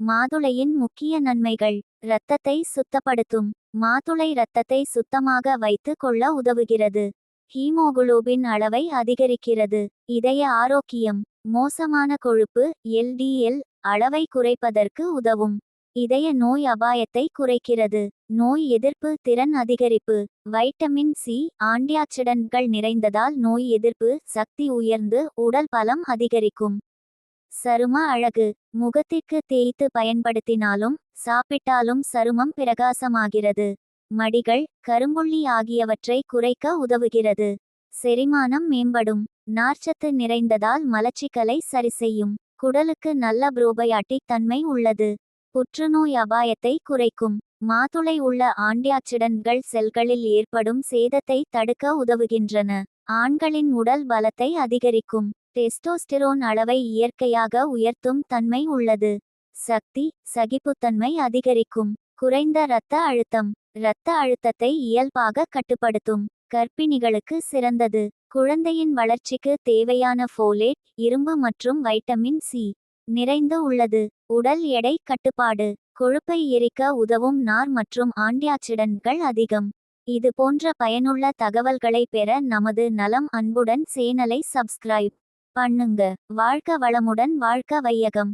மாதுளையின் முக்கிய நன்மைகள். இரத்தத்தை சுத்தப்படுத்தும். மாதுளை இரத்தத்தை சுத்தமாக வைத்து கொள்ள உதவுகிறது. ஹீமோகுளோபின் அளவை அதிகரிக்கிறது. இதய ஆரோக்கியம். மோசமான கொழுப்பு எல்டிஎல் அளவை குறைப்பதற்கு உதவும். இதய நோய் அபாயத்தை குறைக்கிறது. நோய் எதிர்ப்பு திறன் அதிகரிப்பு. வைட்டமின் சி ஆன்டிஆக்சிடன்ட்கள் நிறைந்ததால் நோய் எதிர்ப்பு சக்தி உயர்ந்து உடல் பலம் அதிகரிக்கும். சரும அழகு. முகத்திற்கு தேய்த்து பயன்படுத்தினாலும் சாப்பிட்டாலும் சருமம் பிரகாசமாகிறது. மடிகள் கரும்புள்ளி ஆகியவற்றை குறைக்க உதவுகிறது. செரிமானம் மேம்படும். நார்ச்சத்து நிறைந்ததால் மலச்சிக்கலை சரிசெய்யும். குடலுக்கு நல்ல புரோபயாட்டிக் தன்மை உள்ளது. புற்றுநோய் அபாயத்தை குறைக்கும். மாதுளை உள்ள ஆன்டிஆக்சிடன்ட்கள் செல்களில் ஏற்படும் சேதத்தை தடுக்க உதவுகின்றன. ஆண்களின் உடல் பலத்தை அதிகரிக்கும். டெஸ்டோஸ்டிரோன் அளவை இயற்கையாக உயர்த்தும் தன்மை உள்ளது. சக்தி சகிப்புத்தன்மை அதிகரிக்கும். குறைந்த இரத்த அழுத்தம். இரத்த அழுத்தத்தை இயல்பாக கட்டுப்படுத்தும். கர்ப்பிணிகளுக்கு சிறந்தது. குழந்தையின் வளர்ச்சிக்கு தேவையான ஃபோலேட் இரும்பு மற்றும் வைட்டமின் சி நிறைந்து உள்ளது. உடல் எடை கட்டுப்பாடு. கொழுப்பை எரிக்க உதவும் நார் மற்றும் ஆன்டிஆக்சிடன்ட்கள் அதிகம். இது போன்ற பயனுள்ள தகவல்களை பெற நமது நலம் அன்புடன் சேனலை சப்ஸ்கிரைப் பண்ணுங்க. வாழ்க வளமுடன் வாழ்க வையகம்.